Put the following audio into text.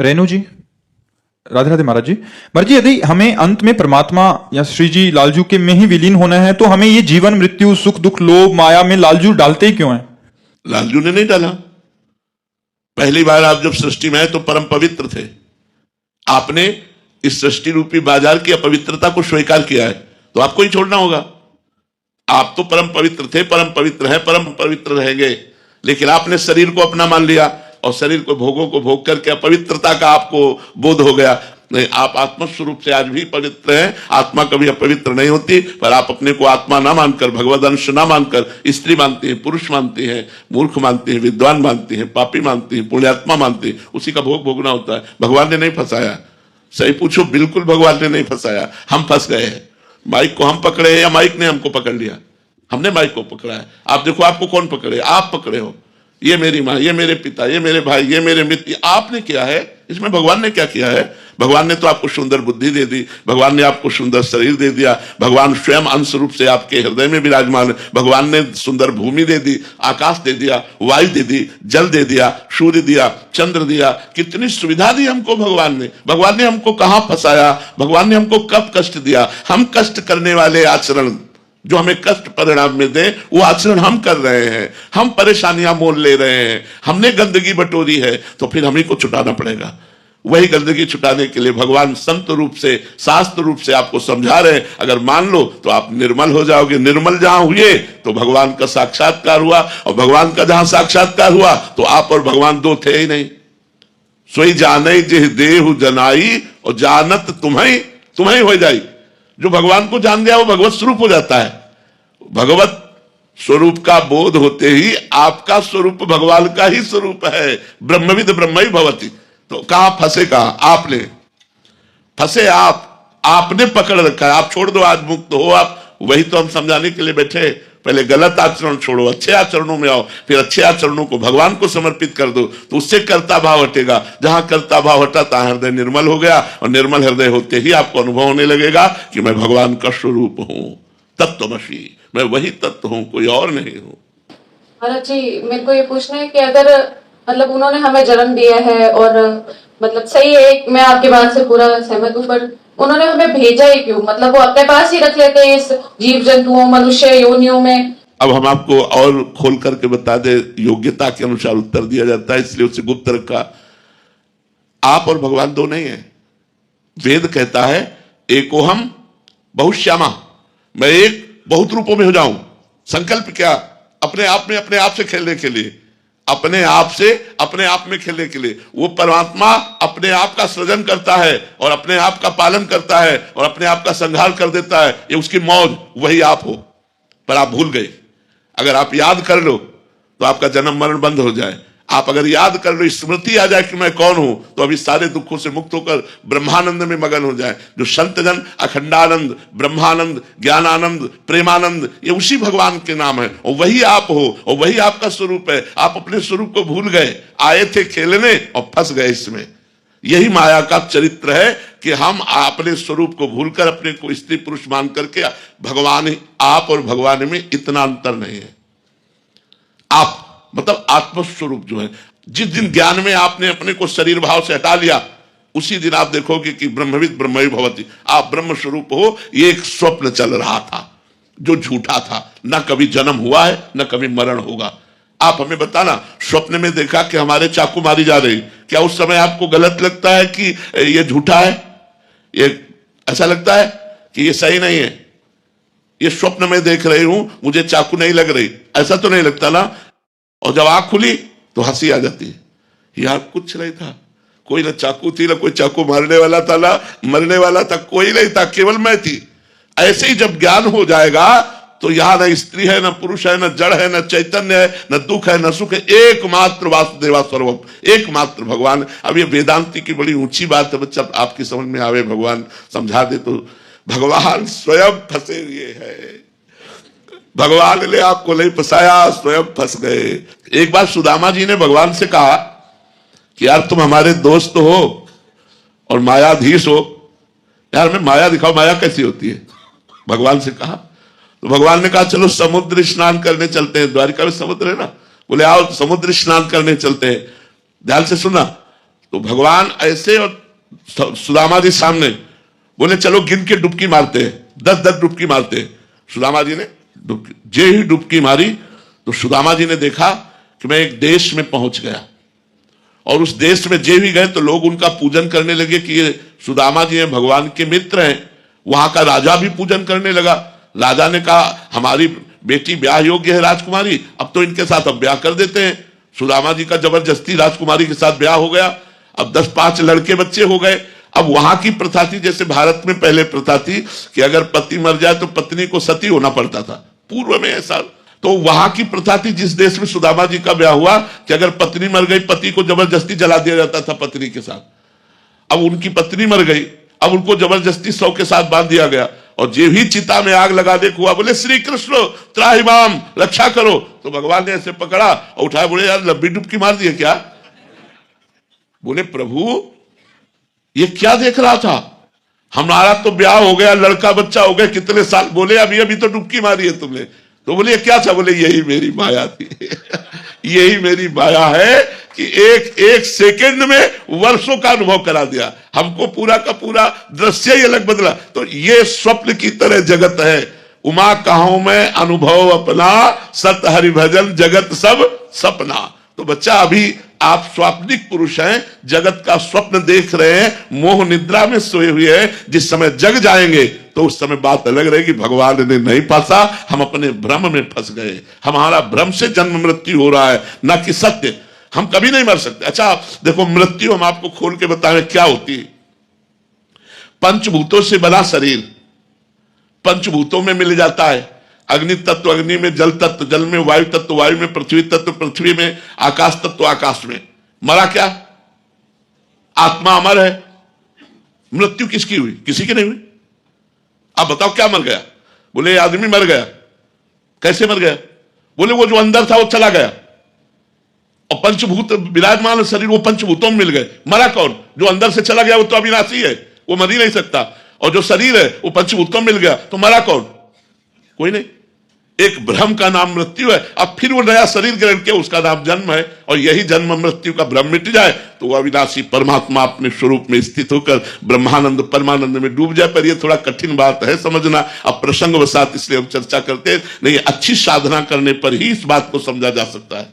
रेणु जी, राधे राधे महाराज जी। महाराज जी, यदि हमें अंत में परमात्मा या श्री जी लालजू के में ही विलीन होना है तो हमें ये जीवन मृत्यु सुख दुख लोभ माया में लालजू डालते ही क्यों है? लालजू ने नहीं डाला। पहली बार आप जब सृष्टि में आए तो परम पवित्र थे। आपने इस सृष्टि रूपी बाजार की अपवित्रता को स्वीकार किया है तो आपको ही छोड़ना होगा। आप तो परम पवित्र थे, परम पवित्र है, परम पवित्र रहेंगे, लेकिन आपने शरीर को अपना मान लिया और शरीर को भोगों को भोग करके अपवित्रता का आपको बोध हो गया। नहीं, आप आत्मा स्वरूप से आज भी पवित्र हैं। आत्मा कभी अपवित्र नहीं होती, पर आप अपने को आत्मा ना मानकर, भगवद अंश ना मानकर स्त्री मानते हैं, पुरुष मानते हैं, मूर्ख मानते हैं, विद्वान मानते हैं, पापी मानते हैं, पुण्यात्मा मानते हैं। उसी का भोग भोगना होता है। भगवान ने नहीं फंसाया। सही पूछो, बिल्कुल भगवान ने नहीं फंसाया। हम फंस गए हैं। माइक को हम पकड़े हैं या माइक ने हमको पकड़ लिया? हमने माइक को पकड़ा है। आप देखो, आपको कौन पकड़े? आप पकड़े हो। ये मेरी माँ, ये मेरे पिता, ये मेरे भाई, ये मेरे मित्र, आपने किया है। इसमें भगवान ने क्या किया है? भगवान ने तो आपको सुंदर बुद्धि दे दी, भगवान ने आपको सुंदर शरीर दे दिया, भगवान स्वयं अंश रूप से आपके हृदय में विराजमान है। भगवान ने सुंदर भूमि दे दी, आकाश दे दिया, वायु दे दी, जल दे दिया, सूर्य दिया, चंद्र दिया। कितनी सुविधा दी हमको भगवान ने। भगवान ने हमको कहां फंसाया? भगवान ने हमको कब कष्ट दिया? हम कष्ट करने वाले आचरण जो हमें कष्ट परिणाम में दे, वो आचरण हम कर रहे हैं। हम परेशानियां मोल ले रहे हैं। हमने गंदगी बटोरी है, तो फिर हम ही को छुटाना पड़ेगा। वही गंदगी छुटाने के लिए भगवान संत रूप से, शास्त्र रूप से आपको समझा रहे हैं। अगर मान लो तो आप निर्मल हो जाओगे। निर्मल जहां हुए तो भगवान का साक्षात्कार हुआ, और भगवान का जहां साक्षात्कार हुआ तो आप और भगवान दो थे ही नहीं। सोई जाने जिह देहु जनाई, और जानत तुम्हें हो जाई। जो भगवान को जान गया वो भगवत स्वरूप हो जाता है। भगवत स्वरूप का बोध होते ही आपका स्वरूप भगवान का ही स्वरूप है। ब्रह्मविद ब्रह्म ही भवति। तो कहां फंसे? कहां आपने फंसे? आपने पकड़ रखा है। आप छोड़ दो, आज मुक्त हो आप। वही तो हम समझाने के लिए बैठे। पहले गलत आचरण छोड़ो, अच्छे आचरणों में आओ, फिर अच्छे आचरणों को भगवान को समर्पित कर दो, तो उससे कर्ता भाव हटेगा। जहां कर्ता भाव हटा तहां हृदय निर्मल हो गया, और निर्मल हृदय होते ही आपको अनुभव होने लगेगा कि मैं भगवान का स्वरूप हूं, तत्वमसि, मैं वही तत्व हूं, कोई और नहीं हूं। महाराज जी, मेरे को ये पूछना है कि अगर मतलब उन्होंने हमें जन्म दिया है और मतलब सही है, मैं आपकी बात से पूरा सहमत हूँ, बट उन्होंने हमें भेजा ही क्यों? मतलब वो अपने पास ही रख लेते हैं इस जीव जंतुओं, मनुष्य योनियों में। अब हम आपको और खोल करके बता दे, योग्यता के अनुसार उत्तर दिया जाता है, इसलिए उसे गुप्त रखा। आप और भगवान दो नहीं है। वेद कहता है एकोहम बहुश्यामा, मैं एक बहुत रूपों में हो जाऊं। संकल्प क्या? अपने आप में अपने आप से खेलने के लिए, अपने आप से अपने आप में खेलने के लिए। वो परमात्मा अपने आप का सृजन करता है और अपने आप का पालन करता है और अपने आप का संहार कर देता है। ये उसकी मौज, वही आप हो। पर आप भूल गए। अगर आप याद कर लो तो आपका जन्म मरण बंद हो जाए। आप अगर याद कर लो, स्मृति आ जाए कि मैं कौन हूं, तो अभी सारे दुखों से मुक्त होकर ब्रह्मानंद में मगन हो जाए। जो संत जन अखंडानंद, ब्रह्मानंद, ज्ञानानंद, प्रेमानंद, ये उसी भगवान के नाम है, और वही आप हो, और वही आपका स्वरूप है। आप अपने स्वरूप को भूल गए, आए थे खेलने और फंस गए इसमें। यही माया का चरित्र है कि हम अपने स्वरूप को भूलकर अपने को स्त्री पुरुष मान करके भगवान, आप और भगवान में इतना अंतर नहीं है। आप मतलब आत्मस्वरूप जो है, जिस दिन ज्ञान में आपने अपने को शरीर भाव से हटा लिया, उसी दिन आप देखोगे कि ब्रह्मविद ब्रह्म भवति, आप ब्रह्म स्वरूप हो। ये एक स्वप्न चल रहा था जो झूठा था। न कभी जन्म हुआ है, न कभी मरण होगा। आप हमें बताना, स्वप्न में देखा कि हमारे चाकू मारी जा रही, क्या उस समय आपको गलत लगता है कि ये झूठा है? ये ऐसा लगता है कि ये सही नहीं है? ये स्वप्न में देख रही हूं, मुझे चाकू नहीं लग रही, ऐसा तो नहीं लगता ना? और जब आंख खुली तो हंसी आ जाती है। यार कुछ नहीं था, कोई ना चाकू थी, ना कोई चाकू मारने वाला था, ना मरने वाला था, कोई नहीं था, केवल मैं थी। ऐसे ही जब ज्ञान हो जाएगा तो यहां न स्त्री है, न पुरुष है, न जड़ है, न चैतन्य है, न दुख है, न सुख है। एकमात्र वासुदेवा सर्वम, एकमात्र भगवान। अब ये वेदांति की बड़ी ऊंची बात है बच्चा, आपकी समझ में आवे, भगवान समझा दे तो। भगवान स्वयं फंसे हुए है। भगवान ने आपको नहीं फंसाया, स्वयं फंस गए। एक बार सुदामा जी ने भगवान से कहा कि यार तुम हमारे दोस्त हो और मायाधीश हो, यार मैं माया दिखाओ, माया कैसी होती है? भगवान से कहा तो भगवान ने कहा चलो समुद्र स्नान करने चलते हैं। द्वारिका में समुद्र है ना, बोले आओ समुद्र स्नान करने चलते हैं। ध्यान से सुना, तो भगवान ऐसे, और सुदामा जी सामने बोले चलो गिन के डुबकी मारते हैं, 10-10 डुबकी मारते हैं। सुदामा जी ने जे ही डुबकी मारी तो सुदामा जी ने देखा कि मैं एक देश में पहुंच गया, और उस देश में जे भी गए तो लोग उनका पूजन करने लगे कि ये सुदामा जी हैं, भगवान के मित्र हैं। वहां का राजा भी पूजन करने लगा। राजा ने कहा हमारी बेटी ब्याह योग्य है राजकुमारी, अब तो इनके साथ अब ब्याह कर देते हैं। सुदामा जी का जबरदस्ती राजकुमारी के साथ ब्याह हो गया। अब 10-5 लड़के बच्चे हो गए। अब वहां की प्रथा थी, जैसे भारत में पहले प्रथा थी कि अगर पति मर जाए तो पत्नी को सती होना पड़ता था, पूर्व में ऐसा। तो वहां की प्रथा थी जिस देश में सुदामा जी का ब्याह हुआ कि अगर पत्नी मर गई, पति को जबरदस्ती जला दिया जाता था पत्नी के साथ। अब उनकी पत्नी मर गई, अब उनको जबरदस्ती शव के साथ बांध दिया गया, और जे भी चिता में आग लगा दे हुआ बोले श्री कृष्ण त्राहिमाम, रक्षा करो। तो भगवान ने ऐसे पकड़ा और उठाया, बोले यार लंबी डुबकी मार दिए क्या? बोले प्रभु ये क्या देख रहा था, हमारा तो ब्याह हो गया, लड़का बच्चा हो गया, कितने साल। बोले अभी अभी तो डुबकी मारी है तुमने। तो बोले क्या था? बोले यही मेरी माया थी यही मेरी माया है कि एक सेकंड में वर्षों का अनुभव करा दिया, हमको पूरा का पूरा दृश्य ही अलग बदला। तो ये स्वप्न की तरह जगत है। उमा कहां में अनुभव अपना, सत हरि भजन जगत सब सपना। तो बच्चा अभी आप स्वाप्निक पुरुष हैं, जगत का स्वप्न देख रहे हैं, मोह निद्रा में सोए हुए हैं। जिस समय जग जाएंगे तो उस समय बात अलग रहेगी, भगवान ने नहीं फंसा, हम अपने भ्रम में फंस गए। हमारा भ्रम से जन्म मृत्यु हो रहा है, ना कि सत्य। हम कभी नहीं मर सकते। अच्छा देखो, मृत्यु हम आपको खोल के बताएं क्या होती है। पंचभूतों से बना शरीर पंचभूतों में मिल जाता है। अग्नि तत्व अग्नि में, जल तत्व जल में, वायु तत्व वायु में, पृथ्वी तत्व पृथ्वी में, आकाश तत्व आकाश में। मरा क्या? आत्मा अमर है। मृत्यु किसकी हुई? किसी की नहीं हुई। आप बताओ क्या मर गया? बोले आदमी मर गया। कैसे मर गया? बोले वो जो अंदर था वो चला गया, और पंचभूत विराजमान शरीर वो पंचभूतों में मिल गए। मरा कौन? जो अंदर से चला गया वो तो अविनाशी है, वो मर ही नहीं सकता। और जो शरीर है वो पंचभूतों में मिल गया, तो मरा कौन? कोई नहीं। एक भ्रम का नाम मृत्यु है। अब फिर वो नया शरीर ग्रहण किया, उसका नाम जन्म है। और यही जन्म मृत्यु का भ्रम मिट जाए तो वो अविनाशी परमात्मा अपने स्वरूप में स्थित होकर ब्रह्मानंद परमानंद में डूब जाए। पर ये थोड़ा कठिन बात है समझना। अब प्रसंग वसात इसलिए हम चर्चा करते हैं, नहीं अच्छी साधना करने पर ही इस बात को समझा जा सकता है।